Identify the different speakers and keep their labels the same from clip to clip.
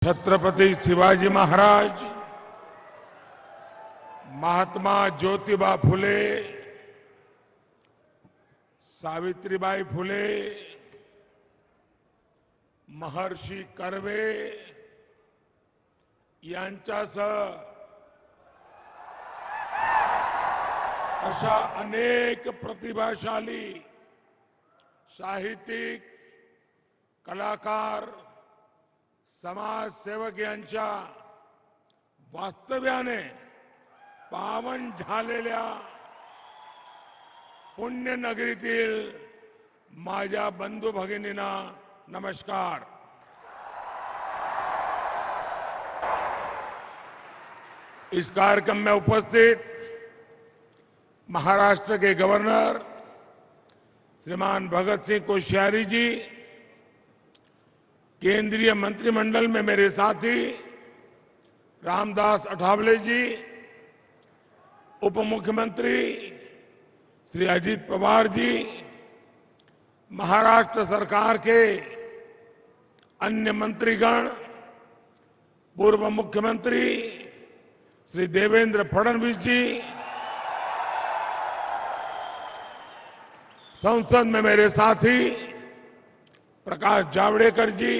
Speaker 1: छत्रपति शिवाजी महाराज, महात्मा ज्योतिबा फुले, सावित्रीबाई फुले, महर्षी कर्वे यांच्यासह अशा अनेक प्रतिभाशाली साहित्यिक, कलाकार, समाजसेवक यांच्या वास्तव्याने पावन झालेल्या पुण्यनगरीतील माझ्या बंधू भगिनींना नमस्कार. इस कार्यक्रम में उपस्थित महाराष्ट्र के गवर्नर श्रीमान भगत सिंह कोश्यारी जी, केंद्रीय मंत्रिमंडल में मेरे साथी रामदास अठावले जी, उप मुख्यमंत्री श्री अजित पवार जी, महाराष्ट्र सरकार के अन्य मंत्रीगण, पूर्व मुख्यमंत्री श्री देवेंद्र फडणवीस जी, संसद में मेरे साथी प्रकाश जावड़ेकर जी,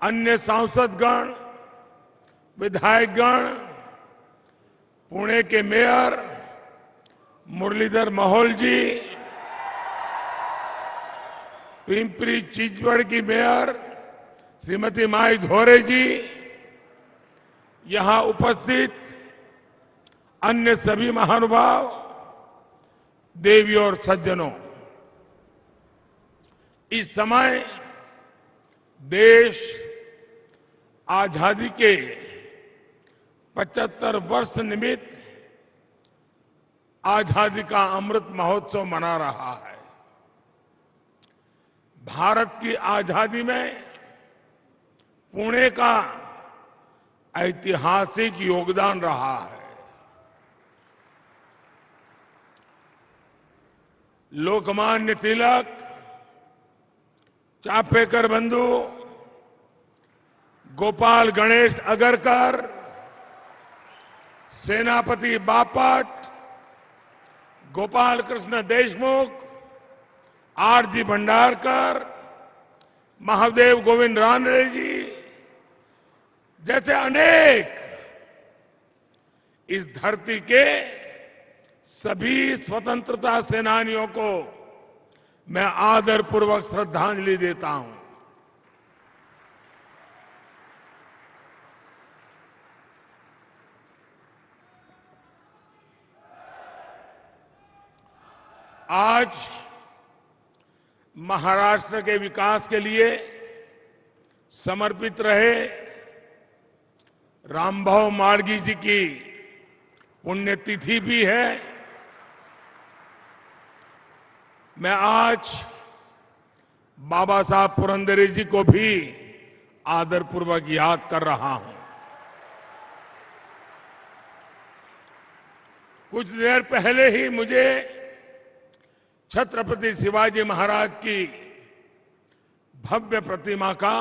Speaker 1: अन्य सांसदगण, विधायकगण, पुणे के मेयर मुरलीधर मोहोल जी, पिंपरी चिंचवड़ की मेयर श्रीमती माई धोरे जी, यहां उपस्थित अन्य सभी महानुभाव, देवी और सज्जनों, इस समय देश आजादी के 75 वर्ष निमित्त आजादी का अमृत महोत्सव मना रहा है. भारत की आजादी में पुणे का ऐतिहासिक योगदान रहा है. लोकमान्य तिलक, चापेकर बंधु, गोपाल गणेश अगरकर, सेनापति बापट, गोपाल कृष्ण देशमुख, आरजी भंडारकर, महादेव गोविंद रानडे जी जैसे अनेक इस धरती के सभी स्वतंत्रता सेनानियों को मैं आदरपूर्वक श्रद्धांजलि देता हूं. आज महाराष्ट्र के विकास के लिए समर्पित रहे रामभाऊ माळगी जी की पुण्यतिथि भी है. मैं आज बाबा साहब पुरंदरे जी को भी आदरपूर्वक याद कर रहा हूं. कुछ देर पहले ही मुझे छत्रपति शिवाजी महाराज की भव्य प्रतिमा का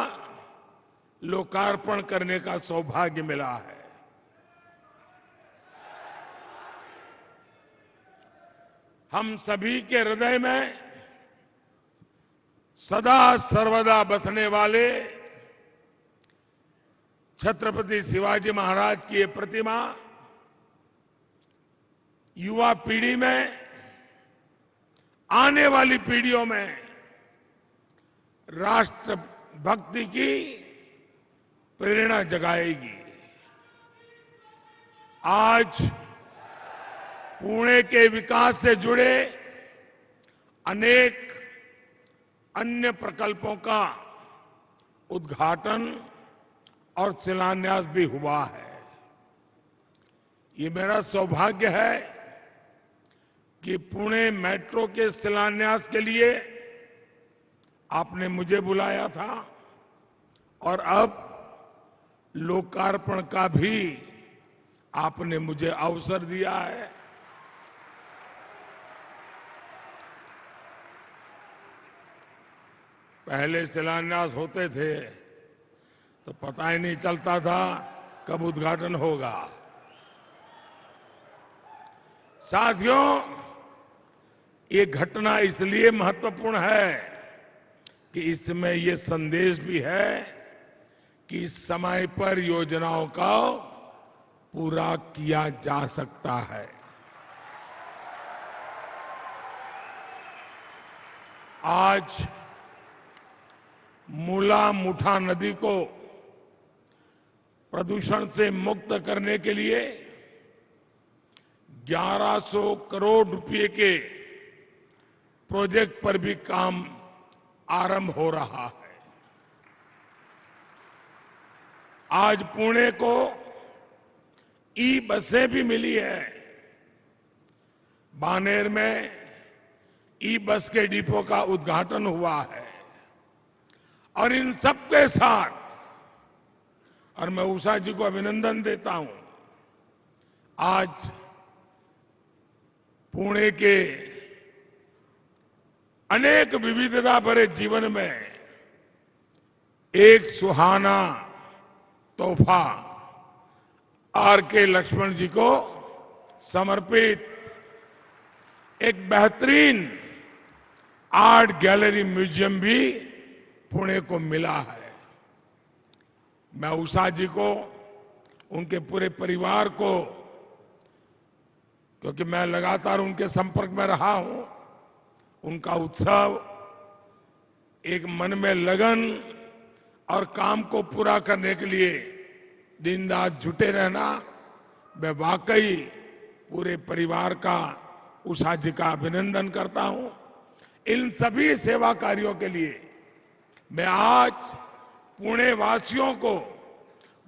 Speaker 1: लोकार्पण करने का सौभाग्य मिला है. हम सभी के हृदय में सदा सर्वदा बसने वाले छत्रपति शिवाजी महाराज की ये प्रतिमा युवा पीढ़ी में, आने वाली पीढ़ियों में राष्ट्र भक्ति की प्रेरणा जगाएगी. आज पुणे के विकास से जुड़े अनेक अन्य प्रकल्पों का उद्घाटन और शिलान्यास भी हुआ है. ये मेरा सौभाग्य है कि पुणे मेट्रो के शिलान्यास के लिए आपने मुझे बुलाया था और अब लोकार्पण का भी आपने मुझे अवसर दिया है. पहले शिलान्यास होते थे तो पता ही नहीं चलता था कब उद्घाटन होगा। साथियों, ये घटना इसलिए महत्वपूर्ण है कि इसमें ये संदेश भी है कि समय पर योजनाओं का पूरा किया जा सकता है। आज मूला मुठा नदी को प्रदूषण से मुक्त करने के लिए 1100 करोड़ रुपए के प्रोजेक्ट पर भी काम आरंभ हो रहा है। आज पुणे को ई बसें भी मिली है। बानेर में ई बस के डिपो का उद्घाटन हुआ है और इन सबके साथ, और मैं उषा जी को अभिनंदन देता हूं, आज पुणे के अनेक विविधता भरे जीवन में एक सुहाना तोहफा आर के लक्ष्मण जी को समर्पित एक बेहतरीन आर्ट गैलरी म्यूजियम भी पुणे को मिला है। मैं उषा जी को, उनके पूरे परिवार को, क्योंकि मैं लगातार उनके संपर्क में रहा हूं, उनका उत्सव, एक मन में लगन और काम को पूरा करने के लिए दिन रात जुटे रहना, मैं वाकई पूरे परिवार का, उषा जी का अभिनंदन करता हूं। इन सभी सेवा कार्यों के लिए मैं आज पुणे वासियों को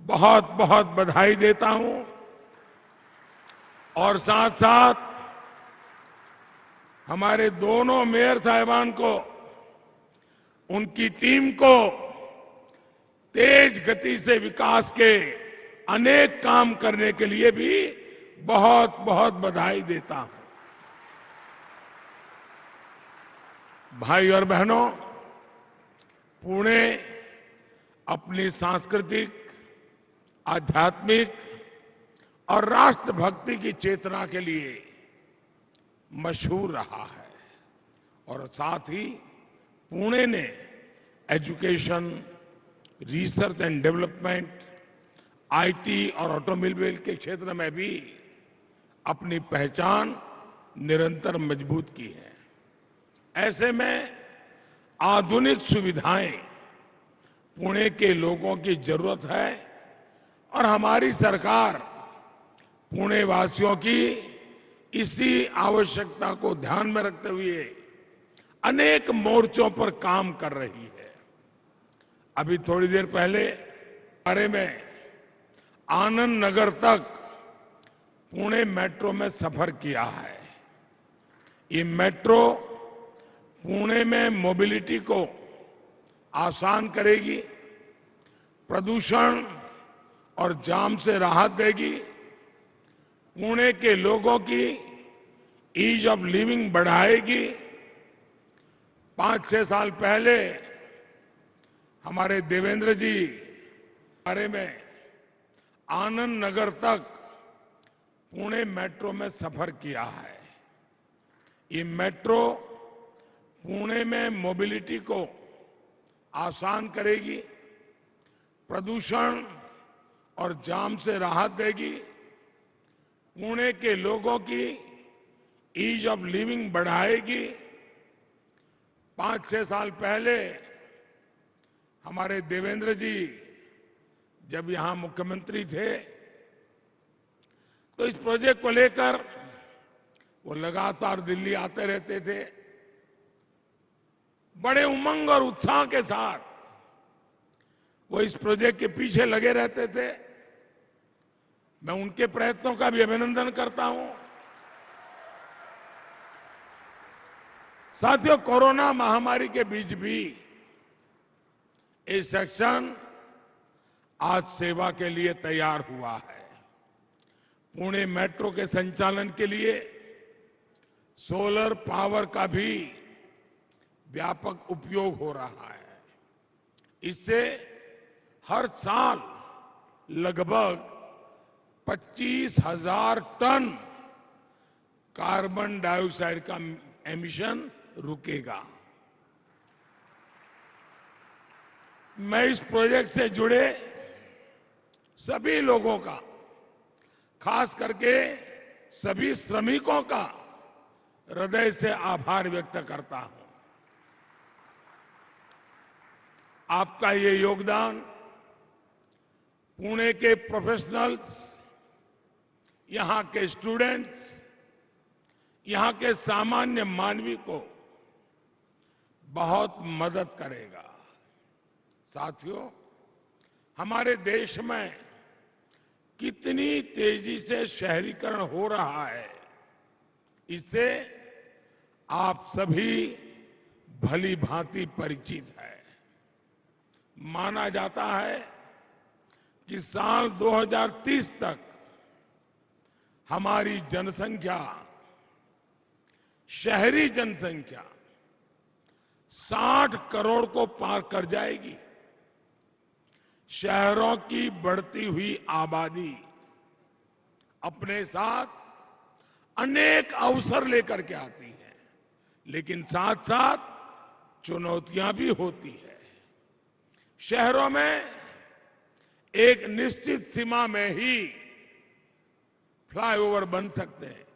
Speaker 1: बहुत बहुत बधाई देता हूं और साथ साथ हमारे दोनों मेयर साहिबान को, उनकी टीम को तेज गति से विकास के अनेक काम करने के लिए भी बहुत बहुत बधाई देता हूं। भाई और बहनों, पुणे अपनी सांस्कृतिक, आध्यात्मिक और राष्ट्रभक्ति की चेतना के लिए मशहूर रहा है और साथ ही पुणे ने education, research and development, IT और ऑटोमोबाइल के क्षेत्र में भी अपनी पहचान निरंतर मजबूत की है। ऐसे में आधुनिक सुविधाएं पुणे के लोगों की जरूरत है और हमारी सरकार पुणे वासियों की इसी आवश्यकता को ध्यान में रखते हुए अनेक मोर्चों पर काम कर रही है। अभी थोड़ी देर पहले बारे में आनंद नगर तक पुणे मेट्रो में सफर किया है। ये मेट्रो पुणे में मोबिलिटी को आसान करेगी, प्रदूषण और जाम से राहत देगी, पुणे के लोगों की ईज ऑफ लिविंग बढ़ाएगी। 5-6 साल पहले हमारे देवेंद्र जी बारे में आनंद नगर तक पुणे मेट्रो में सफर किया है। ये मेट्रो पुणे में मोबिलिटी को आसान करेगी, प्रदूषण और जाम से राहत देगी, पुणे के लोगों की ईज ऑफ लिविंग बढ़ाएगी। 5-6 साल पहले हमारे देवेंद्र जी जब यहां मुख्यमंत्री थे तो इस प्रोजेक्ट को लेकर वो लगातार दिल्ली आते रहते थे। बड़े उमंग और उत्साह के साथ वो इस प्रोजेक्ट के पीछे लगे रहते थे। मैं उनके प्रयत्नों का भी अभिनंदन करता हूं। साथियों, कोरोना महामारी के बीच भी ये सेक्शन आज सेवा के लिए तैयार हुआ है। पुणे मेट्रो के संचालन के लिए सोलर पावर का भी व्यापक उपयोग हो रहा है। इससे हर साल लगभग 25,000 टन कार्बन डाइऑक्साइड का एमिशन रुकेगा। मैं इस प्रोजेक्ट से जुड़े सभी लोगों का, खास करके सभी श्रमिकों का हृदय से आभार व्यक्त करता हूं। आपका ये योगदान पुणे के प्रोफेशनल्स, यहां के स्टूडेंट्स, यहां के सामान्य मानवी को बहुत मदद करेगा। साथियों, हमारे देश में कितनी तेजी से शहरीकरण हो रहा है, इससे आप सभी भली भांति परिचित है। माना जाता है कि साल 2030 तक हमारी जनसंख्या, शहरी जनसंख्या 60 करोड़ को पार कर जाएगी। शहरों की बढ़ती हुई आबादी अपने साथ अनेक अवसर लेकर के आती है, लेकिन साथ साथ चुनौतियां भी होती है। शहरों में एक निश्चित सीमा में ही फ्लाईओवर बन सकते हैं।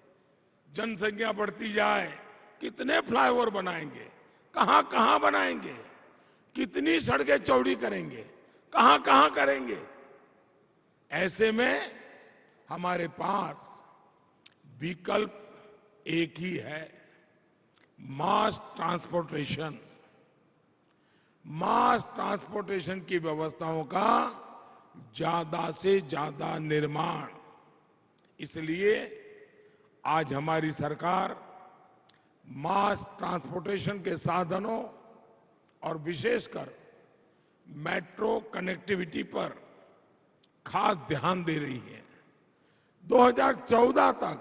Speaker 1: जनसंख्या बढ़ती जाए, कितने फ्लाईओवर बनाएंगे, कहां कहां बनाएंगे, कितनी सड़कें चौड़ी करेंगे, कहां कहां करेंगे। ऐसे में हमारे पास विकल्प एक ही है, मास ट्रांसपोर्टेशन। मास ट्रांसपोर्टेशन की व्यवस्थाओं का ज्यादा से ज्यादा निर्माण। इसलिए आज हमारी सरकार मास ट्रांसपोर्टेशन के साधनों और विशेषकर मेट्रो कनेक्टिविटी पर खास ध्यान दे रही है। 2014 तक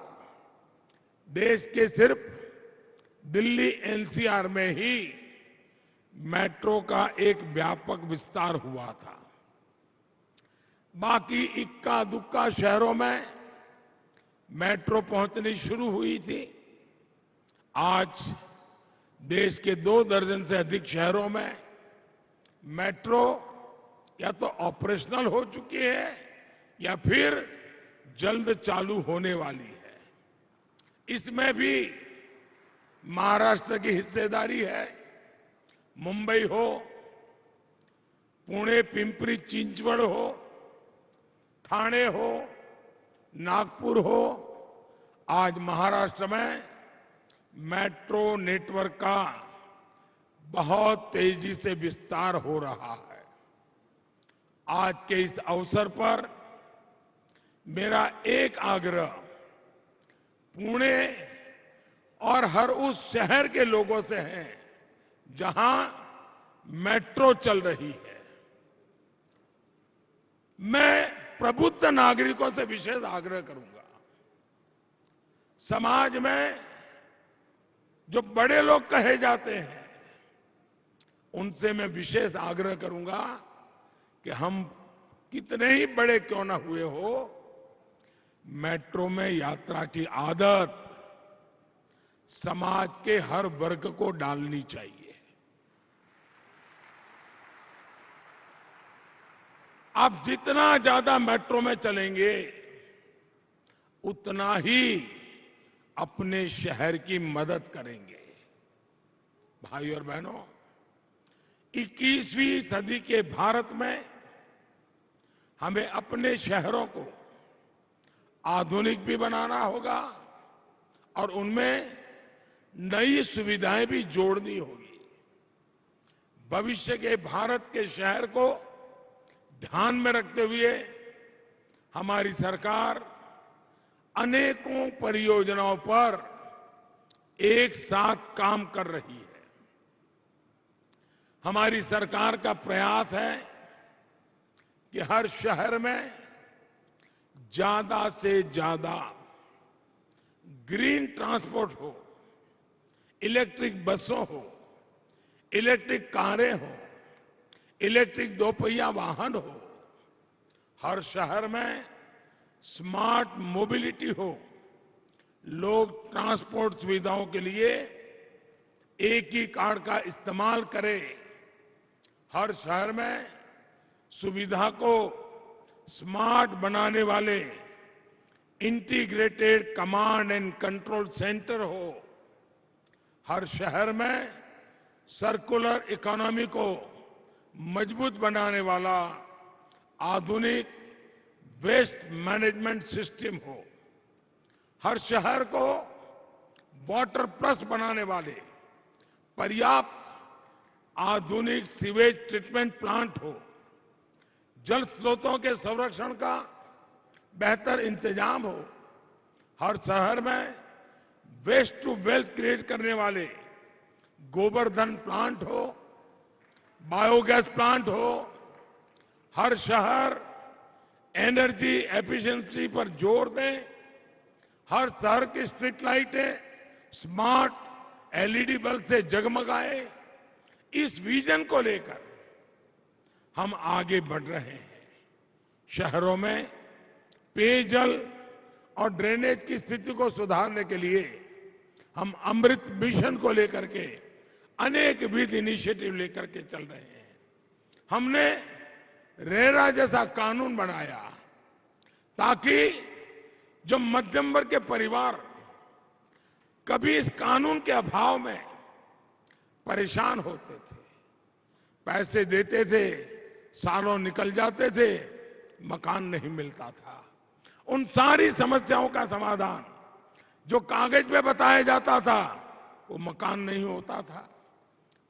Speaker 1: देश के सिर्फ दिल्ली एनसीआर में ही मेट्रो का एक व्यापक विस्तार हुआ था। बाकी इक्का दुक्का शहरों में मेट्रो पहुंचनी शुरू हुई थी। आज देश के 2 दर्जन से अधिक शहरों में मेट्रो या तो ऑपरेशनल हो चुकी है या फिर जल्द चालू होने वाली है। इसमें भी महाराष्ट्र की हिस्सेदारी है। मुंबई हो, पुणे पिंपरी चिंचवड़ हो, ठाणे हो, नागपुर हो, आज महाराष्ट्र में मेट्रो नेटवर्क का बहुत तेजी से विस्तार हो रहा है। आज के इस अवसर पर मेरा एक आग्रह पुणे और हर उस शहर के लोगों से है जहां मेट्रो चल रही है। मैं प्रबुद्ध नागरिकों से विशेष आग्रह करूंगा, समाज में जो बड़े लोग कहे जाते हैं उनसे मैं विशेष आग्रह करूंगा कि हम कितने ही बड़े क्यों ना हुए हो, मेट्रो में यात्रा की आदत समाज के हर वर्ग को डालनी चाहिए। आप जितना ज्यादा मेट्रो में चलेंगे उतना ही अपने शहर की मदद करेंगे। भाई और बहनों, 21वीं सदी के भारत में हमें अपने शहरों को आधुनिक भी बनाना होगा और उनमें नई सुविधाएं भी जोड़नी होगी। भविष्य के भारत के शहर को ध्यान में रखते हुए हमारी सरकार अनेकों परियोजनाओं पर एक साथ काम कर रही है। हमारी सरकार का प्रयास है कि हर शहर में ज्यादा से ज्यादा ग्रीन ट्रांसपोर्ट हो, इलेक्ट्रिक बसों हो, इलेक्ट्रिक कारें हो, इलेक्ट्रिक दोपहिया वाहन हो, हर शहर में स्मार्ट मोबिलिटी हो, लोग ट्रांसपोर्ट सुविधाओं के लिए एक ही कार्ड का इस्तेमाल करें, हर शहर में सुविधा को स्मार्ट बनाने वाले integrated command and control centre हो, हर शहर में सर्कुलर इकोनॉमी को मजबूत बनाने वाला आधुनिक वेस्ट मैनेजमेंट सिस्टम हो, हर शहर को वाटर प्लस बनाने वाले पर्याप्त आधुनिक सीवेज ट्रीटमेंट प्लांट हो, जल स्रोतों के संरक्षण का बेहतर इंतजाम हो, हर शहर में वेस्ट टू वेल्थ क्रिएट करने वाले गोवर्धन प्लांट हो, बायोगैस प्लांट हो, हर शहर एनर्जी एफिशिएंसी पर जोर दें, हर शहर की स्ट्रीट लाइटें स्मार्ट एलईडी बल्ब से जगमगाए। इस विजन को लेकर हम आगे बढ़ रहे हैं। शहरों में पेयजल और ड्रेनेज की स्थिति को सुधारने के लिए हम अमृत मिशन को लेकर के अनेक विध इनिशिएटिव लेकर के चल रहे हैं। हमने रेरा जैसा कानून बनाया ताकि जो मध्यम वर्ग के परिवार कभी इस कानून के अभाव में परेशान होते थे, पैसे देते थे, सालों निकल जाते थे, मकान नहीं मिलता था, उन सारी समस्याओं का समाधान जो कागज पे बताया जाता था वो मकान नहीं होता था,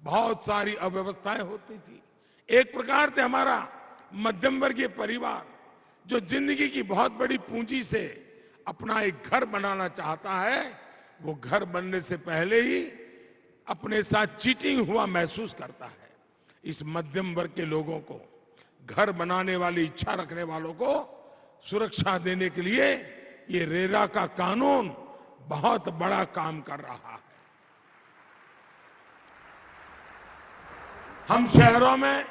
Speaker 1: बहुत सारी अव्यवस्थाएं होती थी। एक प्रकार से हमारा मध्यम वर्गीय परिवार जो जिंदगी की बहुत बड़ी पूंजी से अपना एक घर बनाना चाहता है, वो घर बनने से पहले ही अपने साथ चीटिंग हुआ महसूस करता है। इस मध्यम वर्ग के लोगों को, घर बनाने वाली इच्छा रखने वालों को सुरक्षा देने के लिए ये रेरा का कानून बहुत बड़ा काम कर रहा है। हम शहरों में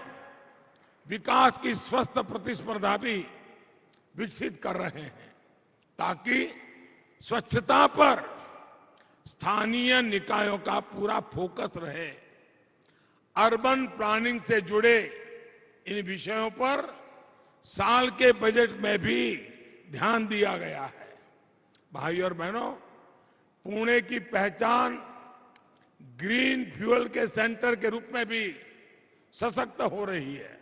Speaker 1: विकास की स्वस्थ प्रतिस्पर्धा भी विकसित कर रहे हैं ताकि स्वच्छता पर स्थानीय निकायों का पूरा फोकस रहे। अर्बन प्लानिंग से जुड़े इन विषयों पर साल के बजट में भी ध्यान दिया गया है। भाई और बहनों, पुणे की पहचान ग्रीन फ्यूल के सेंटर के रूप में भी सशक्त हो रही है।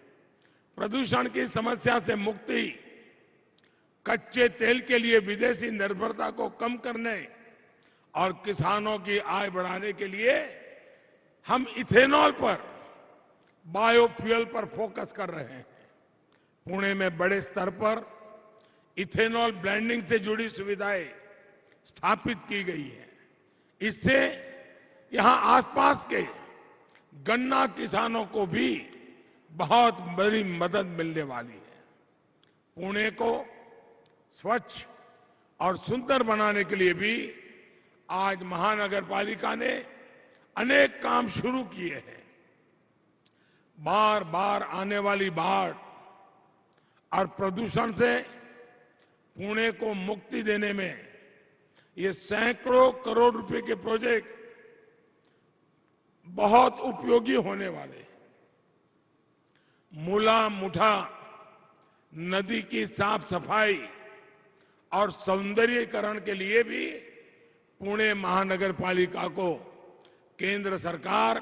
Speaker 1: प्रदूषण की समस्या से मुक्ति, कच्चे तेल के लिए विदेशी निर्भरता को कम करने और किसानों की आय बढ़ाने के लिए हम इथेनॉल पर, बायोफ्यूल पर फोकस कर रहे हैं। पुणे में बड़े स्तर पर इथेनॉल ब्लेंडिंग से जुड़ी सुविधाएं स्थापित की गई है। इससे यहां आसपास के गन्ना किसानों को भी बहुत बड़ी मदद मिलने वाली है। पुणे को स्वच्छ और सुंदर बनाने के लिए भी आज महानगर पालिका ने अनेक काम शुरू किए हैं। बार बार आने वाली बाढ़ और प्रदूषण से पुणे को मुक्ति देने में ये सैकड़ों करोड़ रुपए के प्रोजेक्ट बहुत उपयोगी होने वाले हैं। मूला मुठा नदी की साफ सफाई और सौंदर्यीकरण के लिए भी पुणे महानगर पालिका को केंद्र सरकार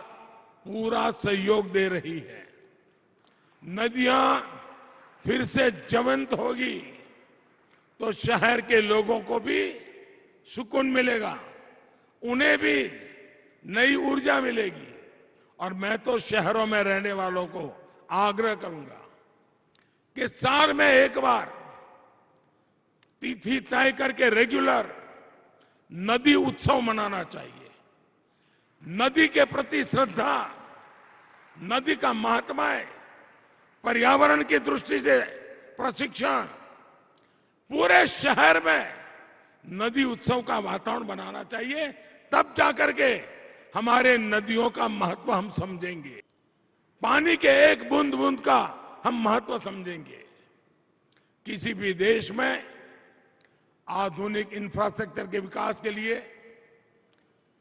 Speaker 1: पूरा सहयोग दे रही है। नदियां फिर से जीवंत होगी तो शहर के लोगों को भी सुकून मिलेगा, उन्हें भी नई ऊर्जा मिलेगी। और मैं तो शहरों में रहने वालों को आग्रह करूंगा कि साल में एक बार तिथि तय करके रेगुलर नदी उत्सव मनाना चाहिए। नदी के प्रति श्रद्धा, नदी का महात्म्य, पर्यावरण की दृष्टि से प्रशिक्षण, पूरे शहर में नदी उत्सव का वातावरण बनाना चाहिए। तब जाकर के हमारे नदियों का महत्व हम समझेंगे। पानी के एक बूंद बूंद का हम महत्व समझेंगे। किसी भी देश में आधुनिक इंफ्रास्ट्रक्चर के विकास के लिए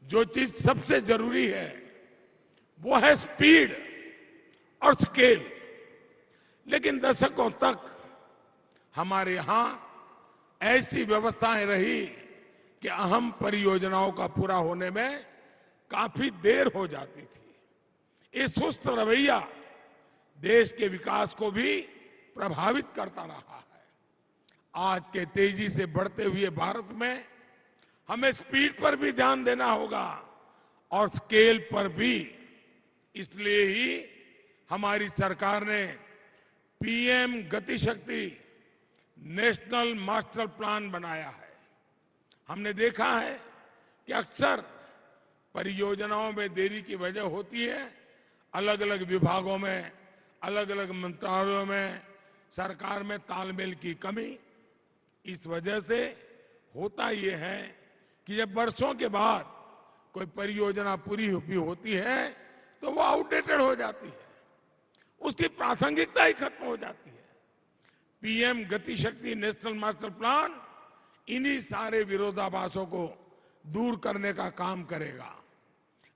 Speaker 1: जो चीज सबसे जरूरी है वो है स्पीड और स्केल। लेकिन दशकों तक हमारे यहां ऐसी व्यवस्थाएं रही कि अहम परियोजनाओं का पूरा होने में काफी देर हो जाती थी। ये सुस्त रवैया देश के विकास को भी प्रभावित करता रहा है। आज के तेजी से बढ़ते हुए भारत में हमें स्पीड पर भी ध्यान देना होगा और स्केल पर भी। इसलिए ही हमारी सरकार ने पीएम गति शक्ति नेशनल मास्टर प्लान बनाया है। हमने देखा है कि अक्सर परियोजनाओं में देरी की वजह होती है अलग अलग विभागों में, अलग अलग मंत्रालयों में, सरकार में तालमेल की कमी। इस वजह से होता ये है कि जब वर्षों के बाद कोई परियोजना पूरी भी होती है तो वो आउटडेटेड हो जाती है, उसकी प्रासंगिकता ही खत्म हो जाती है। पीएम गति शक्ति नेशनल मास्टर प्लान इन्हीं सारे विरोधाभासों को दूर करने का काम करेगा।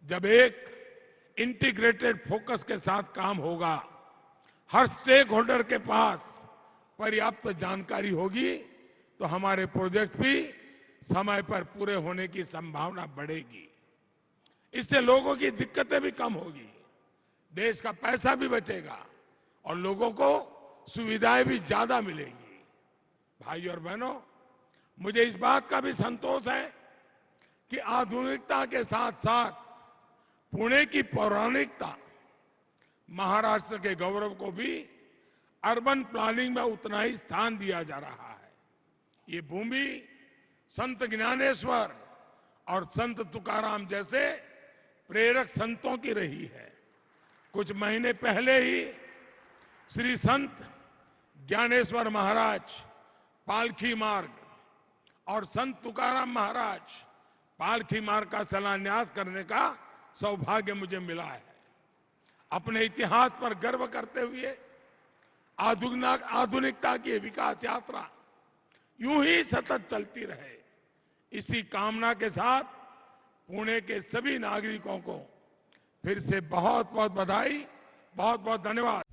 Speaker 1: जब एक इंटीग्रेटेड फोकस के साथ काम होगा, हर स्टेक होल्डर के पास पर्याप्त जानकारी होगी, तो हमारे प्रोजेक्ट भी समय पर पूरे होने की संभावना बढ़ेगी। इससे लोगों की दिक्कतें भी कम होगी, देश का पैसा भी बचेगा और लोगों को सुविधाएं भी ज्यादा मिलेगी। भाइयों और बहनों, मुझे इस बात का भी संतोष है कि आधुनिकता के साथ साथ पुणे की पौराणिकता, महाराष्ट्र के गौरव को भी अर्बन प्लानिंग में उतना ही स्थान दिया जा रहा है। ये भूमि संत ज्ञानेश्वर और संत तुकाराम जैसे प्रेरक संतों की रही है। कुछ महीने पहले ही श्री संत ज्ञानेश्वर महाराज पालखी मार्ग और संत तुकाराम महाराज पालखी मार्ग का शिलान्यास करने का सौभाग्य मुझे मिला है। अपने इतिहास पर गर्व करते हुए आधुनिकता की विकास यात्रा यूं ही सतत चलती रहे, इसी कामना के साथ पुणे के सभी नागरिकों को फिर से बहुत बहुत बधाई, बहुत बहुत धन्यवाद।